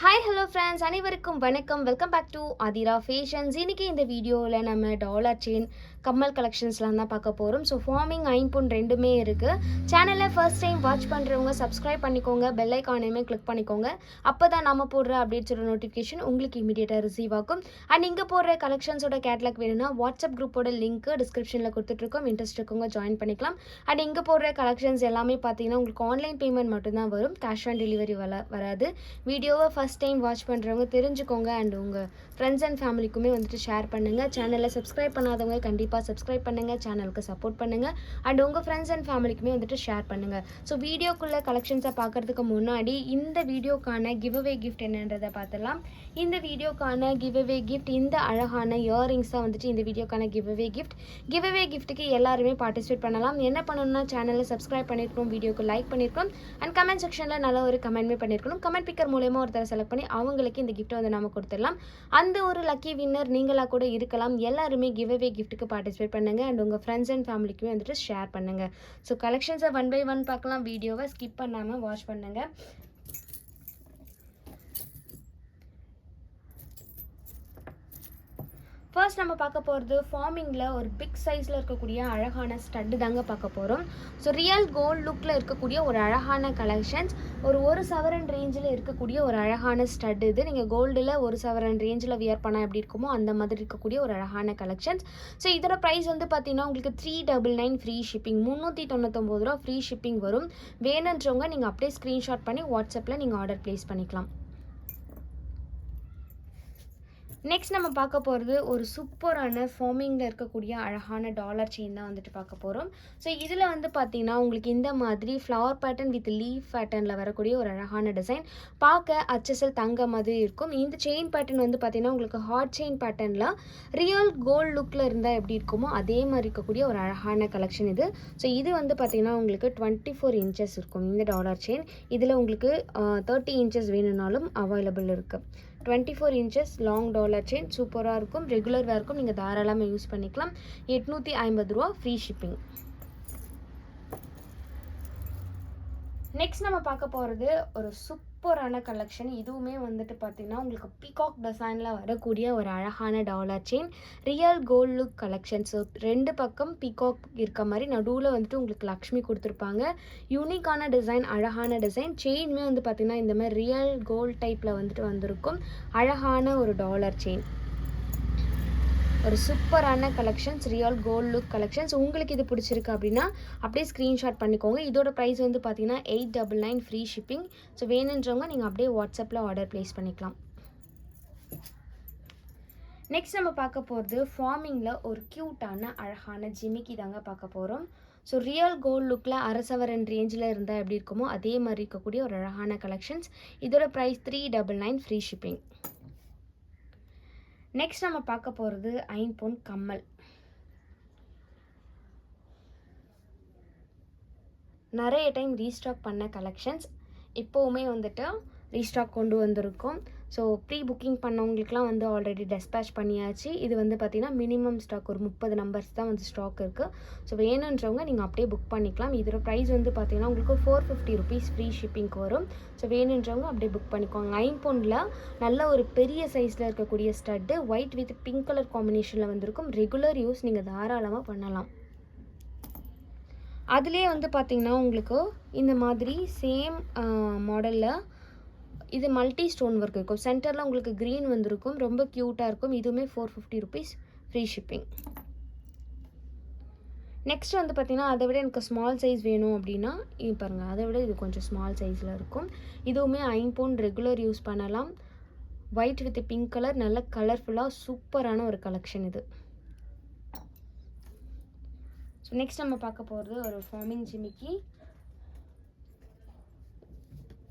Hi hello friends, அனைவருக்கும் வணக்கம். Welcome back to Athira fashions. இன்றைக்கி இந்த வீடியோவில் நம்ம டாலர் செயின் கம்மல் கலெக்ஷன்ஸ்லாம் தான் பார்க்க போகிறோம். ஸோ ஃபார்மிங் ஐம்பொன் ரெண்டுமே இருக்குது. சேனலில் ஃபர்ஸ்ட் டைம் வாட்ச் பண்ணுறவங்க சப்ஸ்கிரைப் பண்ணிக்கோங்க, பெல் ஐக்கானையுமே கிளிக் பண்ணிக்கோங்க. அப்போ தான் நம்ம போடுற அப்டேட்ஸோட நோட்டிஃபிகேஷன் உங்களுக்கு இமீடியட்டாக ரிசீவ் ஆகும். அண்ட் இங்கே போடுற கலெக்ஷன்ஸோட கேட்லாக் வேணும்னா வாட்ஸ்அப் குரூப்போட லிங்க் டிஸ்கிரிப்ஷனில் கொடுத்துட்ருக்கோம். இன்ட்ரெஸ்ட் இருக்கவங்க ஜாயின் பண்ணிக்கலாம். அண்ட் இங்கே போடுற கலெக்ஷன்ஸ் எல்லாமே பார்த்தீங்கன்னா உங்களுக்கு ஆன்லைன் பேமெண்ட் மட்டும்தான் வரும், கேஷ் ஆன் டெலிவரி வராது. வீடியோவை ஃபஸ்ட் டைம் வாட்ச் பண்ணுறவங்க தெரிஞ்சுக்கோங்க. அண்ட் உங்கள் ஃப்ரெண்ட்ஸ் அண்ட் ஃபேமிலிக்குமே வந்துட்டு ஷேர் பண்ணுங்கள். சேனலில் சப்ஸ்கிரைப் பண்ணாதவங்க கண்டிப்பாக சப்ஸ்கிரைப் பண்ணுங்கள், சேனலுக்கு சப்போர்ட் பண்ணுங்கள். அண்ட் உங்கள் ஃப்ரெண்ட்ஸ் அண்ட் ஃபேமிலிக்குமே வந்துட்டு ஷேர் பண்ணுங்கள். ஸோ வீடியோக்குள்ளே கலெக்ஷன்ஸை பார்க்குறதுக்கு முன்னாடி இந்த வீடியோக்கான கிவ்அவே கிஃப்ட் என்னன்றதை பார்த்துடலாம். இந்த வீடியோக்கான கிவ்அவே கிஃப்ட் இந்த அழகான இயரிங்ஸ் தான் வந்துட்டு இந்த வீடியோக்கான கிவ்அவே கிஃப்ட். கிவ்அவே கிஃப்ட்டுக்கு எல்லாருமே பார்ட்டிசிபேட் பண்ணலாம். என்ன பண்ணணும்னா சேனலில் சப்ஸ்கிரைப் பண்ணியிருக்கணும், வீடியோக்கு லைக் பண்ணியிருக்கணும், அண்ட் கமெண்ட் செக்ஷனில் நல்ல ஒரு கமெண்ட்மே பண்ணியிருக்கணும். கமெண்ட் பிக்கர் மூலயமா ஒருத்தரை செலக்ட் பண்ணி அவங்களுக்கு இந்த கிஃப்ட்டை வந்து நம்ம கொடுத்துடலாம். அந்த ஒரு லக்கி வின்னர் நீங்களாக கூட இருக்கலாம். எல்லாருமே கிவ்அவே கிஃப்ட்டுக்கு பார்ட்டிசிபேட் பண்ணுங்கள். அண்ட் உங்கள் ஃப்ரெண்ட்ஸ் அண்ட் ஃபேமிலிக்குமே வந்துட்டு ஷேர் பண்ணுங்கள். ஸோ கலெக்ஷன்ஸை ஒன் பை ஒன் பார்க்கலாம். வீடியோவை ஸ்கிப் பண்ணாமல் வாட்ச் பண்ணுங்கள். ஃபர்ஸ்ட் நம்ம பார்க்க போகிறது ஃபார்மிங்கில் ஒரு பிக் சைஸில் இருக்கக்கூடிய அழகான ஸ்டட்டு தாங்க பார்க்க போகிறோம். ஸோ ரியல் கோல்ட் லுக்கில் இருக்கக்கூடிய ஒரு அழகான கலெக்ஷன்ஸ், ஒரு சவரன் ரேஞ்சில் இருக்கக்கூடிய ஒரு அழகான ஸ்டட். இது நீங்கள் கோல்டில் ஒரு சவரன் ரேஞ்சில் வியர் பண்ணால் எப்படி இருக்குமோ அந்த மாதிரி இருக்கக்கூடிய ஒரு அழகான கலெக்ஷன்ஸ். ஸோ இதோட ப்ரைஸ் வந்து பார்த்தீங்கன்னா உங்களுக்கு 399 ஃப்ரீ ஷிப்பிங், 399 ரூபா ஃப்ரீ ஷிப்பிங் வரும். வேணுன்றவங்க நீங்கள் அப்படியே ஸ்க்ரீன்ஷாட் பண்ணி வாட்ஸ்அப்பில் நீங்கள் ஆர்டர் ப்ளேஸ் பண்ணிக்கலாம். நெக்ஸ்ட் நம்ம பார்க்க போகிறது ஒரு சூப்பரான ஃபார்மிங்கில் இருக்கக்கூடிய அழகான டாலர் செயின் தான் வந்துட்டு பார்க்க போகிறோம். ஸோ இதில் வந்து பார்த்தீங்கன்னா உங்களுக்கு இந்த மாதிரி ஃப்ளவர் பேட்டர்ன் வித் லீஃப் பேட்டர்னில் வரக்கூடிய ஒரு அழகான டிசைன், பார்க்க அச்சசல் தங்க மாதிரி இருக்கும். இந்த செயின் பேட்டர்ன் வந்து பார்த்தீங்கன்னா உங்களுக்கு ஹார்ட் செயின் பேட்டர்னில் ரியல் கோல்ட் லுக்கில் இருந்தால் எப்படி இருக்குமோ அதே மாதிரி இருக்கக்கூடிய ஒரு அழகான கலெக்ஷன் இது. ஸோ இது வந்து பார்த்தீங்கன்னா உங்களுக்கு 24 இன்ச்சஸ் இருக்கும் இந்த டாலர் செயின். இதில் உங்களுக்கு 30 இன்ச்சஸ் வேணும்னாலும் அவைலபிள் இருக்குது. 24 இன்ச்சஸ் லாங் டாலர் செயின் சூப்பராக இருக்கும். ரெகுலர் வேர்க்கும் நீங்கள் தாராளமாக யூஸ் பண்ணிக்கலாம். 850 ரூபா ஃப்ரீ ஷிப்பிங். நெக்ஸ்ட் நம்ம பார்க்க போகிறது ஒரு சூப்பரான கலெக்ஷன். இதுவுமே வந்துட்டு பார்த்தீங்கன்னா உங்களுக்கு பீகாக் டிசைனில் வரக்கூடிய ஒரு அழகான dollar chain, real gold look collection. So ரெண்டு பக்கம் பீகாக் இருக்க மாதிரி நடுவில் வந்துட்டு உங்களுக்கு லக்ஷ்மி கொடுத்துருப்பாங்க. யூனிக்கான டிசைன், அழகான டிசைன். செயினுமே வந்து பார்த்திங்கன்னா இந்த மாதிரி ரியல் கோல்ட் டைப்பில் வந்துட்டு வந்திருக்கும். அழகான ஒரு டாலர் செயின், ஒரு சூப்பரான collections, real gold look collections. உங்களுக்கு இது பிடிச்சிருக்கு அப்படின்னா அப்படியே ஸ்க்ரீன்ஷாட் பண்ணிக்கோங்க. இதோட ப்ரைஸ் வந்து பார்த்தீங்கன்னா 899 ஃப்ரீ ஷிப்பிங். ஸோ வேணுன்றவங்க நீங்கள் அப்படியே வாட்ஸ்அப்பில் ஆர்டர் ப்ளேஸ் பண்ணிக்கலாம். நெக்ஸ்ட் நம்ம பார்க்க போகிறது ஃபார்மிங்கில் ஒரு க்யூட்டான அழகான ஜிமிக்கி தாங்க பார்க்க போகிறோம். ஸோ ரியல் கோல்ட் லுக்கில் அரசவரன் ரேஞ்சில் இருந்தால் எப்படி இருக்குமோ அதே மாதிரி இருக்கக்கூடிய ஒரு அழகான கலெக்ஷன்ஸ். இதோட ப்ரைஸ் 399 ஃப்ரீ ஷிப்பிங். நெக்ஸ்ட் நம்ம பார்க்க போகிறது ஐம்பொன் கம்மல். நிறைய டைம் ரீஸ்டாக் பண்ண கலெக்ஷன்ஸ், இப்போவுமே வந்துட்டு ரீஸ்டாக் கொண்டு வந்திருக்கோம். ஸோ ப்ரீ புக்கிங் பண்ணவங்களுக்குலாம் வந்து ஆல்ரெடி டெஸ்பேச் பண்ணியாச்சு. இது வந்து பார்த்திங்கன்னா மினிமம் ஸ்டாக் ஒரு 30 நம்பர்ஸ் தான் வந்து ஸ்டாக் இருக்குது. ஸோ வேணுன்றவங்க நீங்கள் அப்படியே புக் பண்ணிக்கலாம். இதோட ப்ரைஸ் வந்து பார்த்திங்கன்னா உங்களுக்கு 450 ருபீஸ் ஃப்ரீ ஷிப்பிங்க்கு வரும். ஸோ வேணுன்றவங்க அப்படியே புக் பண்ணிக்கோங்க. ஐம்பொனில் நல்ல ஒரு பெரிய சைஸில் இருக்கக்கூடிய stud, white with pink colour காம்பினேஷனில் வந்திருக்கும். ரெகுலர் யூஸ் நீங்கள் தாராளமாக பண்ணலாம். அதுலேயே வந்து பார்த்திங்கன்னா உங்களுக்கு இந்த மாதிரி சேம் மாடலில் இது மல்டி ஸ்டோன் ஒர்க் இருக்கும். சென்டரில் உங்களுக்கு க்ரீன் வந்திருக்கும், ரொம்ப க்யூட்டாக இருக்கும். இதுவுமே 450 ருபீஸ் ஃப்ரீ ஷிப்பிங். நெக்ஸ்ட் வந்து பார்த்திங்கன்னா அதை விட எனக்கு ஸ்மால் சைஸ் வேணும் அப்படின்னா இது பாருங்கள், அதை விட இது கொஞ்சம் ஸ்மால் சைஸில் இருக்கும். இதுவுமே ஐம்பொன் ரெகுலர் யூஸ் பண்ணலாம். ஒயிட் வித் பிங்க் கலர், நல்ல கலர்ஃபுல்லாக சூப்பரான ஒரு கலெக்ஷன் இது. ஸோ நெக்ஸ்ட் நம்ம பார்க்க போகிறது ஒரு ஃபார்மிங் ஜிமிக்கி.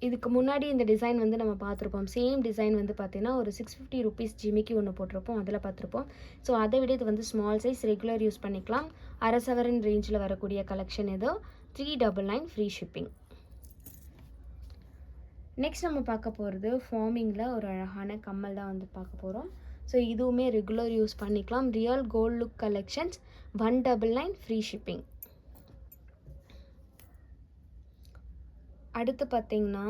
இதுக்கு முன்னாடி இந்த டிசைன் வந்து நம்ம பார்த்துருப்போம். சேம் டிசைன் வந்து பார்த்தீங்கன்னா ஒரு 650 ருபீஸ் ஜிமிக்கி ஒன்று போட்டிருப்போம், அதில் பார்த்துருப்போம். ஸோ அதை விட இது வந்து ஸ்மால் சைஸ், ரெகுலர் யூஸ் பண்ணிக்கலாம். அரசவரன் ரேஞ்சில் வரக்கூடிய கலெக்ஷன் இது. 399 ஃப்ரீ ஷிப்பிங். நெக்ஸ்ட் நம்ம பார்க்க போகிறது ஃபார்மிங்கில் ஒரு அழகான கம்மல் தான் வந்து பார்க்க போகிறோம். ஸோ இதுவுமே ரெகுலர் யூஸ் பண்ணிக்கலாம். Real gold look collections, 199 free shipping. அடுத்து பார்த்திங்கன்னா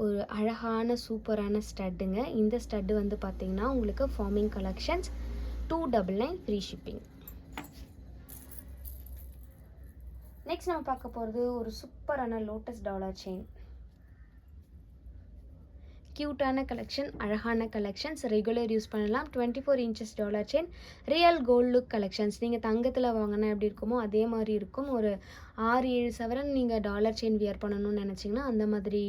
ஒரு அழகான சூப்பரான ஸ்டட்டுங்க. இந்த ஸ்டட்டு வந்து பார்த்திங்கன்னா உங்களுக்கு forming collections 299 free shipping. Next நம்ம பார்க்க போகிறது ஒரு சூப்பரான லோட்டஸ் டாலர் செயின். க்யூட்டான கலெக்ஷன், அழகான கலெக்ஷன்ஸ், ரெகுலர் யூஸ் பண்ணலாம். 24 inches dollar chain, real gold look collections. நீங்கள் தங்கத்தில் வாங்கினா எப்படி இருக்குமோ அதே மாதிரி இருக்கும். ஒரு 6-7 சவரன் நீங்கள் டாலர் செயின் வியர் பண்ணணும்னு நினச்சிங்கன்னா அந்த மாதிரி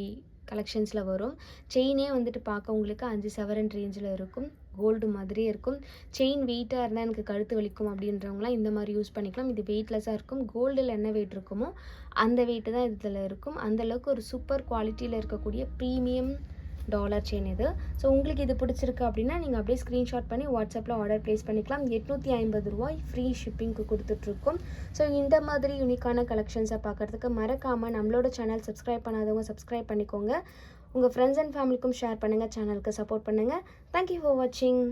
கலெக்ஷன்ஸில் வரும். செயினே வந்துட்டு பார்க்க உங்களுக்கு 5 சவரன் ரேஞ்சில் இருக்கும். கோல்டு மாதிரியே இருக்கும். செயின் வெயிட்டாக இருந்தால் எனக்கு கழுத்து வலிக்கும் அப்படின்றவங்களாம் இந்த மாதிரி யூஸ் பண்ணிக்கலாம். இது வெயிட்லெஸ்ஸாக இருக்கும். கோல்டில் என்ன வெயிட் இருக்குமோ அந்த வெயிட்டு தான் இதில் இருக்கும். அந்தளவுக்கு ஒரு சூப்பர் குவாலிட்டியில் இருக்கக்கூடிய ப்ரீமியம் டாலர் செயின் இது. ஸோ உங்களுக்கு இது பிடிச்சிருக்கு அப்படின்னா நீங்கள் அப்படியே ஸ்க்ரீன்ஷாட் பண்ணி வாட்ஸ்அப்பில் ஆர்டர் ப்ளேஸ் பண்ணிக்கலாம். 850 ரூபாய் ஃப்ரீ ஷிப்பிங்க்கு கொடுத்துட்ருக்கோம். ஸோ இந்த மாதிரி யூனிக்கான கலெக்ஷன்ஸை பார்க்குறதுக்கு மறக்காமல் நம்மளோட சேனல் சப்ஸ்கிரைப் பண்ணாதவங்க சப்ஸ்கிரைப் பண்ணிக்கோங்க. உங்கள் ஃப்ரெண்ட்ஸ் அண்ட் ஃபேமிலிக்கும் ஷேர் பண்ணுங்கள். சேனலுக்கு சப்போர்ட் பண்ணுங்கள். தேங்க்யூ ஃபார் வாட்சிங்.